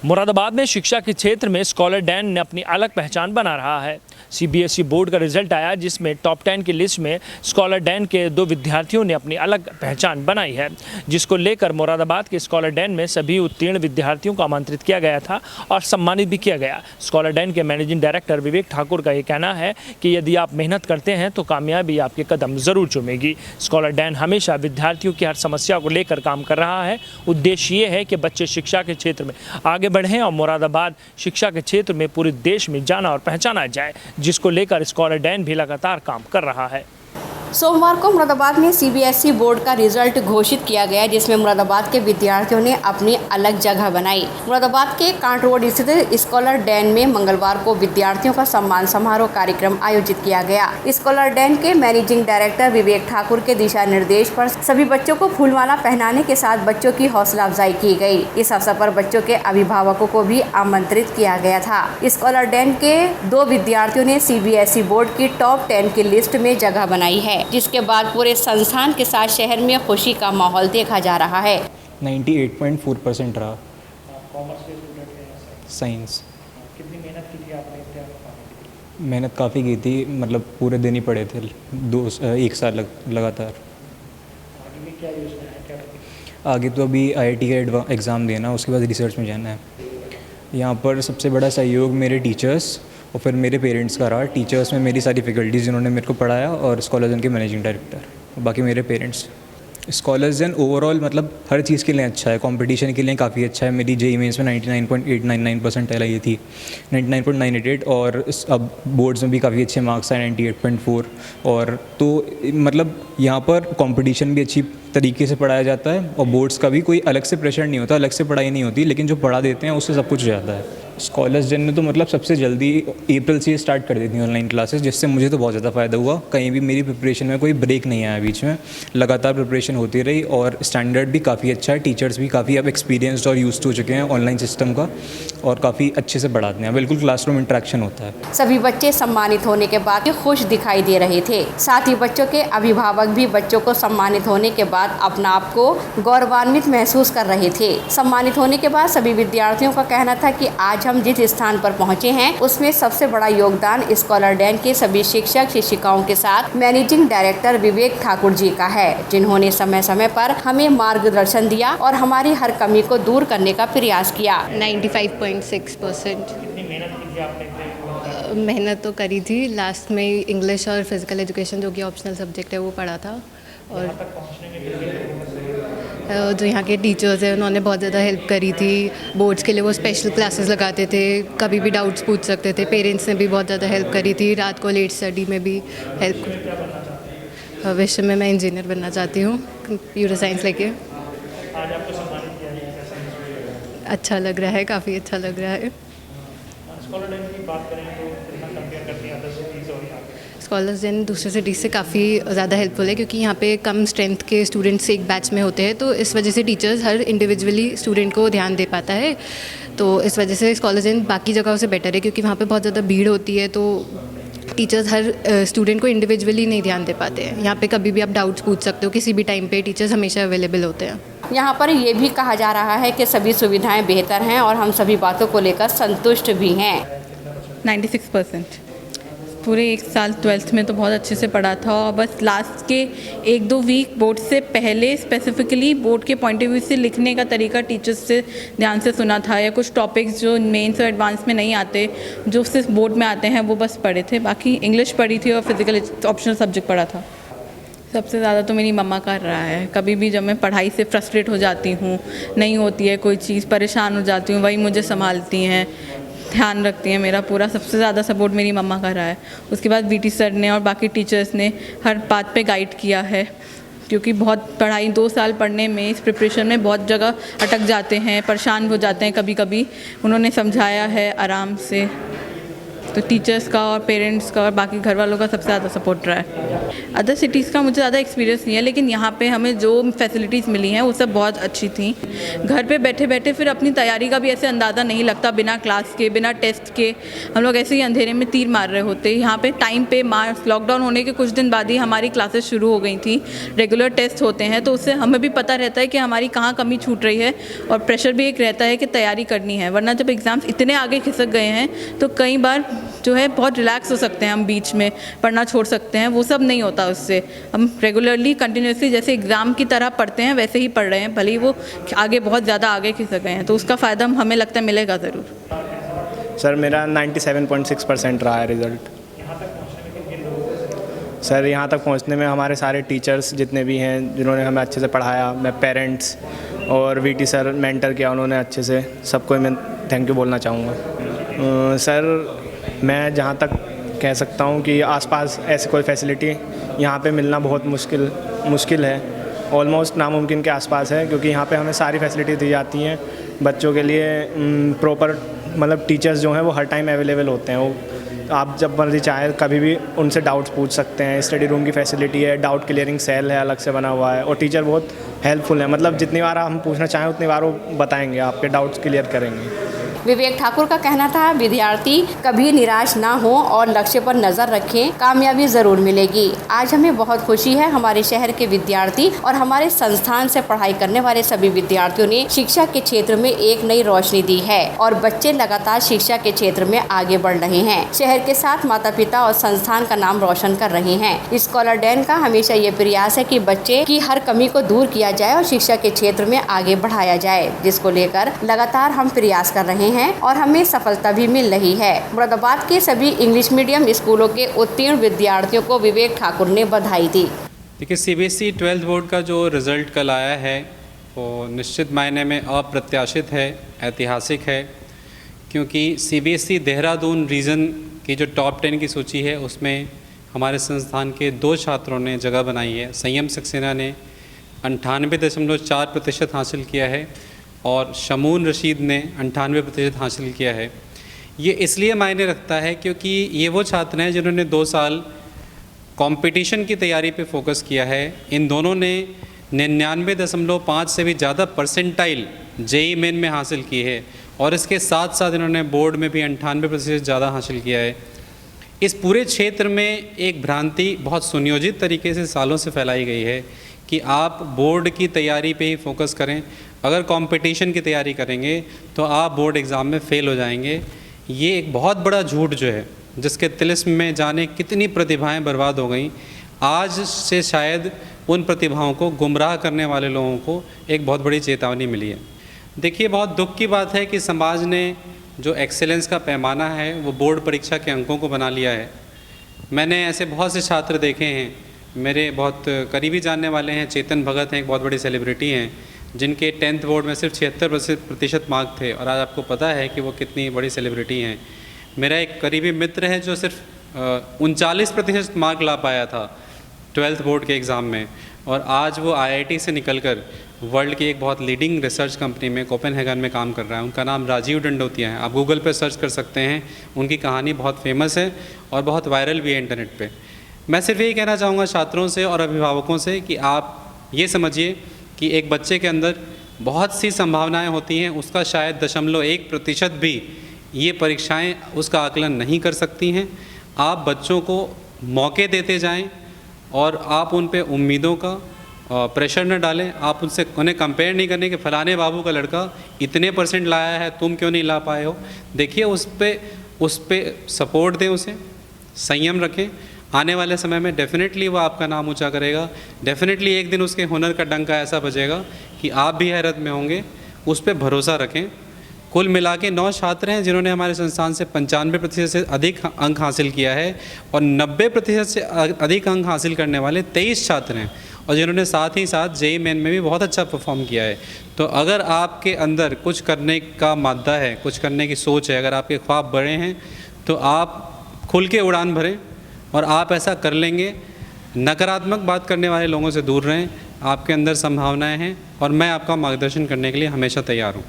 मुरादाबाद में शिक्षा के क्षेत्र में स्कॉलर डैन ने अपनी अलग पहचान बना रहा है। सीबीएसई बोर्ड का रिजल्ट आया जिसमें टॉप 10 की लिस्ट में स्कॉलर डैन के 2 विद्यार्थियों ने अपनी अलग पहचान बनाई है, जिसको लेकर मुरादाबाद के स्कॉलर डैन में सभी उत्तीर्ण विद्यार्थियों को आमंत्रित किया गया था और सम्मानित भी किया गया। स्कॉलर डैन के मैनेजिंग डायरेक्टर विवेक ठाकुर का ये कहना है कि यदि आप मेहनत करते हैं तो कामयाबी आपके कदम ज़रूर चूमेगी। स्कॉलर डैन हमेशा विद्यार्थियों की हर समस्या को लेकर काम कर रहा है। उद्देश्य ये है कि बच्चे शिक्षा के क्षेत्र में आगे बढ़ें और मुरादाबाद शिक्षा के क्षेत्र में पूरे देश में जाना और पहचाना जाए, जिसको लेकर स्कॉलर डैन भी लगातार काम कर रहा है। सोमवार को मुरादाबाद में सीबीएसई बोर्ड का रिजल्ट घोषित किया गया, जिसमें मुरादाबाद के विद्यार्थियों ने अपनी अलग जगह बनाई। मुरादाबाद के कांट रोड स्थित स्कॉलर डैन में मंगलवार को विद्यार्थियों का सम्मान समारोह कार्यक्रम आयोजित किया गया। स्कॉलर डैन के मैनेजिंग डायरेक्टर विवेक ठाकुर के दिशा निर्देश पर सभी बच्चों को फूलमाला पहनाने के साथ बच्चों की हौसला अफजाई की गई। इस अवसर पर बच्चों के अभिभावकों को भी आमंत्रित किया गया था। स्कॉलर डैन के 2 विद्यार्थियों ने सीबीएसई बोर्ड की टॉप 10 की लिस्ट में जगह बनाई है, जिसके बाद पूरे संस्थान के साथ शहर में खुशी का माहौल देखा जा रहा है। 98.4% रहा। साइंस। कितनी मेहनत की थी आपने? मेहनत काफ़ी की थी, मतलब पूरे दिन ही पढ़े थे, 1 साल लगातार। आगे में क्या योजना है, क्या? आगे तो अभी IIT का एग्ज़ाम देना, उसके बाद रिसर्च में जाना है। यहाँ पर सबसे बड़ा सहयोग मेरे टीचर्स और फिर मेरे पेरेंट्स का रहा। टीचर्स में मेरी सारी फैकल्टीज़ जिन्होंने मेरे को पढ़ाया, और स्कॉलर्स के मैनेजिंग डायरेक्टर, बाकी मेरे पेरेंट्स। स्कॉलर्स ओवरऑल मतलब हर चीज़ के लिए अच्छा है, कंपटीशन के लिए काफ़ी अच्छा है। मेरी JEE मेंस में 99.899% आई थी, 99.988, और अब बोर्ड्स में भी काफ़ी अच्छे मार्क्स आए, 98.4। और तो मतलब यहाँ पर कंपटीशन भी अच्छी तरीके से पढ़ाया जाता है, और बोर्ड्स का भी कोई अलग से प्रेशर नहीं होता, अलग से पढ़ाई नहीं होती, लेकिन जो पढ़ा देते हैं उससे सब कुछ हो जाता है। स्कॉलर्स डैन ने तो मतलब सबसे जल्दी अप्रैल से स्टार्ट कर दी थी ऑनलाइन क्लासेस, जिससे मुझे तो बहुत ज़्यादा फ़ायदा हुआ। कहीं भी मेरी प्रिपरेशन में कोई ब्रेक नहीं आया बीच में, लगातार प्रिपरेशन होती रही, और स्टैंडर्ड भी काफ़ी अच्छा है। टीचर्स भी काफ़ी अब एक्सपीरियंस्ड और यूज्ड हो चुके हैं ऑनलाइन सिस्टम का, और काफ़ी अच्छे से पढ़ाते हैं। बिल्कुल क्लासरूम इंटरेक्शन होता है। सभी बच्चे सम्मानित होने के बाद खुश दिखाई दे रहे थे। साथ ही बच्चों के अभिभावक भी बच्चों को सम्मानित होने के बाद अपना आप को गौरवान्वित महसूस कर रहे थे। सम्मानित होने के बाद सभी विद्यार्थियों का कहना था कि आज हम जिस स्थान पर पहुंचे हैं उसमें सबसे बड़ा योगदान स्कॉलर डैन के सभी शिक्षक शिक्षिकाओं के साथ मैनेजिंग डायरेक्टर विवेक ठाकुर जी का है, जिन्होंने समय समय पर हमें मार्गदर्शन दिया और हमारी हर कमी को दूर करने का प्रयास किया। 95.6%। कितनी मेहनत की थी आपने? मेहनत तो करी थी। लास्ट में इंग्लिश और फिजिकल एजुकेशन जो कि ऑप्शनल सब्जेक्ट है वो पढ़ा था, और जो यहाँ के टीचर्स हैं उन्होंने बहुत ज़्यादा हेल्प करी थी। बोर्ड्स के लिए वो स्पेशल क्लासेस लगाते थे, कभी भी डाउट्स पूछ सकते थे। पेरेंट्स ने भी बहुत ज़्यादा हेल्प करी थी, रात को लेट स्टडी में भी हेल्प। भविष्य में मैं इंजीनियर बनना चाहती हूँ, कंप्यूटर साइंस लेके। आज आपको सम्मानित किया गया, कैसा महसूस हो रहा है? अच्छा लग रहा है, काफ़ी अच्छा लग रहा है। स्कॉलर डैन की बात करें तो कितना कंपेयर करते हैं अदर सिटीज़ और यहाँ पे? स्कॉलर्स डैन दूसरे सिटीज़ से काफ़ी ज़्यादा हेल्पफुल है, क्योंकि यहाँ पे कम स्ट्रेंथ के स्टूडेंट्स एक बैच में होते हैं, तो इस वजह से टीचर्स हर इंडिविजुअली स्टूडेंट को ध्यान दे पाता है। तो इस वजह से स्कॉलर्स डैन बाकी जगहों से बेटर है, क्योंकि वहाँ पे बहुत ज़्यादा भीड़ होती है, तो टीचर्स हर स्टूडेंट को इंडिविजुअली नहीं ध्यान दे पाते हैं। यहाँ पे कभी भी आप डाउट्स पूछ सकते हो, किसी भी टाइम पे टीचर्स हमेशा अवेलेबल होते हैं। यहाँ पर ये भी कहा जा रहा है कि सभी सुविधाएं बेहतर हैं और हम सभी बातों को लेकर संतुष्ट भी हैं। 96%। पूरे 1 साल 12th में तो बहुत अच्छे से पढ़ा था, और बस लास्ट के 1-2 वीक बोर्ड से पहले स्पेसिफिकली बोर्ड के पॉइंट ऑफ व्यू से लिखने का तरीका टीचर्स से ध्यान से सुना था, या कुछ टॉपिक्स जो मेंस और एडवांस में नहीं आते, जो सिर्फ बोर्ड में आते हैं, वो बस पढ़े थे। बाकी इंग्लिश पढ़ी थी और फिजिकल ऑप्शनल सब्जेक्ट पढ़ा था। सबसे ज़्यादा तो मेरी मम्मा कर रहा है। कभी भी जब मैं पढ़ाई से फ्रस्ट्रेट हो जाती हूँ, नहीं होती है कोई चीज़, परेशान हो जाती हूँ, वही मुझे संभालती हैं, ध्यान रखती हैं मेरा पूरा। सबसे ज़्यादा सपोर्ट मेरी मम्मा कर रहा है। उसके बाद VT सर ने और बाकी टीचर्स ने हर बात पे गाइड किया है, क्योंकि बहुत पढ़ाई 2 साल पढ़ने में, इस प्रिपरेशन में बहुत जगह अटक जाते हैं, परेशान हो जाते हैं कभी कभी। उन्होंने समझाया है आराम से, तो टीचर्स का और पेरेंट्स का और बाकी घर वालों का सबसे ज़्यादा सपोर्ट रहा है। अदर सिटीज़ का मुझे ज़्यादा एक्सपीरियंस नहीं है, लेकिन यहाँ पे हमें जो फैसिलिटीज़ मिली हैं वो सब बहुत अच्छी थी। घर पे बैठे बैठे फिर अपनी तैयारी का भी ऐसे अंदाज़ा नहीं लगता, बिना क्लास के बिना टेस्ट के हम लोग ऐसे ही अंधेरे में तीर मार रहे होते। यहाँ पे टाइम पे लॉकडाउन होने के कुछ दिन बाद ही हमारी क्लासेस शुरू हो गई थी, रेगुलर टेस्ट होते हैं, तो उससे हमें भी पता रहता है कि हमारी कहाँ कमी छूट रही है, और प्रेशर भी एक रहता है कि तैयारी करनी है। वरना जब एग्ज़ाम्स इतने आगे खिसक गए हैं तो कई बार जो है बहुत रिलैक्स हो सकते हैं, हम बीच में पढ़ना छोड़ सकते हैं, वो सब नहीं होता उससे। हम रेगुलरली कंटिन्यूसली जैसे एग्ज़ाम की तरह पढ़ते हैं वैसे ही पढ़ रहे हैं, भले ही वो आगे बहुत ज़्यादा आगे खिसक गए हैं, तो उसका फ़ायदा हमें लगता है मिलेगा ज़रूर। सर मेरा 97.6% रहा है रिज़ल्ट। सर यहाँ तक पहुँचने में हमारे सारे टीचर्स जितने भी हैं जिन्होंने हमें अच्छे से पढ़ाया, मैं पेरेंट्स और वीटी सर मेंटर किया उन्होंने अच्छे से, सबको मैं थैंक यू बोलना चाहूँगा। सर मैं जहाँ तक कह सकता हूँ कि आसपास ऐसी कोई फैसिलिटी यहाँ पे मिलना बहुत मुश्किल है, ऑलमोस्ट नामुमकिन के आसपास है, क्योंकि यहाँ पे हमें सारी फैसिलिटी दी जाती हैं बच्चों के लिए। प्रॉपर मतलब टीचर्स जो हैं वो हर टाइम अवेलेबल होते हैं, वो आप जब मर्जी चाहे कभी भी उनसे डाउट्स पूछ सकते हैं। स्टडी रूम की फैसिलिटी है, डाउट क्लियरिंग सेल है अलग से बना हुआ है, और टीचर बहुत हेल्पफुल है, मतलब जितनी बार हम पूछना चाहें उतनी बार वो बताएंगे, आपके डाउट्स क्लियर करेंगे। विवेक ठाकुर का कहना था, विद्यार्थी कभी निराश ना हो और लक्ष्य पर नजर रखें, कामयाबी जरूर मिलेगी। आज हमें बहुत खुशी है, हमारे शहर के विद्यार्थी और हमारे संस्थान से पढ़ाई करने वाले सभी विद्यार्थियों ने शिक्षा के क्षेत्र में एक नई रोशनी दी है और बच्चे लगातार शिक्षा के क्षेत्र में आगे बढ़ रहे हैं। शहर के साथ माता पिता और संस्थान का नाम रोशन कर रहे हैं। स्कॉलर डैन का हमेशा ये प्रयास है कि बच्चे की हर कमी को दूर किया जाए और शिक्षा के क्षेत्र में आगे बढ़ाया जाए, जिसको लेकर लगातार हम प्रयास कर रहे हैं और हमें सफलता भी मिल रही है। मुरादाबाद के सभी इंग्लिश मीडियम स्कूलों के उत्तीर्ण विद्यार्थियों को विवेक ठाकुर ने बधाई दी। देखिए, सीबीएसई 12th बोर्ड का जो रिज़ल्ट कल आया है वो निश्चित मायने में अप्रत्याशित है, ऐतिहासिक है, क्योंकि सीबीएसई देहरादून रीजन की जो टॉप 10 की सूची है उसमें हमारे संस्थान के 2 छात्रों ने जगह बनाई है। संयम सक्सेना ने 98.4% हासिल किया है और शमून रशीद ने 98% हासिल किया है। ये इसलिए मायने रखता है क्योंकि ये वो छात्र हैं जिन्होंने 2 साल कंपटीशन की तैयारी पे फोकस किया है। इन दोनों ने 99.5 से भी ज़्यादा परसेंटाइल जेई मेन में हासिल की है, और इसके साथ साथ इन्होंने बोर्ड में भी 98% ज़्यादा हासिल किया है। इस पूरे क्षेत्र में एक भ्रांति बहुत सुनियोजित तरीके से सालों से फैलाई गई है कि आप बोर्ड की तैयारी पे ही फोकस करें, अगर कंपटीशन की तैयारी करेंगे तो आप बोर्ड एग्ज़ाम में फ़ेल हो जाएंगे। ये एक बहुत बड़ा झूठ जो है, जिसके तिलिस्म में जाने कितनी प्रतिभाएं बर्बाद हो गई। आज से शायद उन प्रतिभाओं को गुमराह करने वाले लोगों को एक बहुत बड़ी चेतावनी मिली है। देखिए, बहुत दुख की बात है कि समाज ने जो एक्सेलेंस का पैमाना है वो बोर्ड परीक्षा के अंकों को बना लिया है। मैंने ऐसे बहुत से छात्र देखे हैं, मेरे बहुत करीबी जानने वाले हैं, चेतन भगत हैं, एक बहुत बड़ी सेलिब्रिटी हैं, जिनके 10th बोर्ड में सिर्फ 76% मार्क थे, और आज आपको पता है कि वो कितनी बड़ी सेलिब्रिटी हैं। मेरा एक करीबी मित्र है जो सिर्फ 39% मार्क ला पाया था 12th बोर्ड के एग्ज़ाम में, और आज वो IIT से निकलकर वर्ल्ड की एक बहुत लीडिंग रिसर्च कंपनी में कोपेनहेगन में काम कर रहा है। उनका नाम राजीव डंडोतिया है, आप गूगल पर सर्च कर सकते हैं। उनकी कहानी बहुत फेमस है और बहुत वायरल भी है इंटरनेट पे। मैं सिर्फ यही कहना चाहूँगा छात्रों से और अभिभावकों से कि आप ये समझिए कि एक बच्चे के अंदर बहुत सी संभावनाएं होती हैं, उसका शायद 0.1% भी ये परीक्षाएं उसका आकलन नहीं कर सकती हैं। आप बच्चों को मौके देते जाएं और आप उन पे उम्मीदों का प्रेशर न डालें। आप उनसे उन्हें कंपेयर नहीं करने कि फ़लाने बाबू का लड़का इतने % लाया है, तुम क्यों नहीं ला पाए हो। देखिए, उस पे सपोर्ट दें, उसे संयम रखें। आने वाले समय में डेफिनेटली वो आपका नाम ऊंचा करेगा, डेफिनेटली एक दिन उसके हुनर का डंका ऐसा बजेगा कि आप भी हैरत में होंगे। उस पर भरोसा रखें। कुल मिला के 9 छात्र हैं जिन्होंने हमारे संस्थान से 95% से अधिक अंक हासिल किया है, और 90% से अधिक अंक हासिल करने वाले 23 छात्र हैं, और जिन्होंने साथ ही साथ जेईई मेन में भी बहुत अच्छा परफॉर्म किया है। तो अगर आपके अंदर कुछ करने का मादा है, कुछ करने की सोच है, अगर आपके ख्वाब बड़े हैं, तो आप खुल के उड़ान भरें और आप ऐसा कर लेंगे। नकारात्मक बात करने वाले लोगों से दूर रहें। आपके अंदर संभावनाएं हैं और मैं आपका मार्गदर्शन करने के लिए हमेशा तैयार हूँ।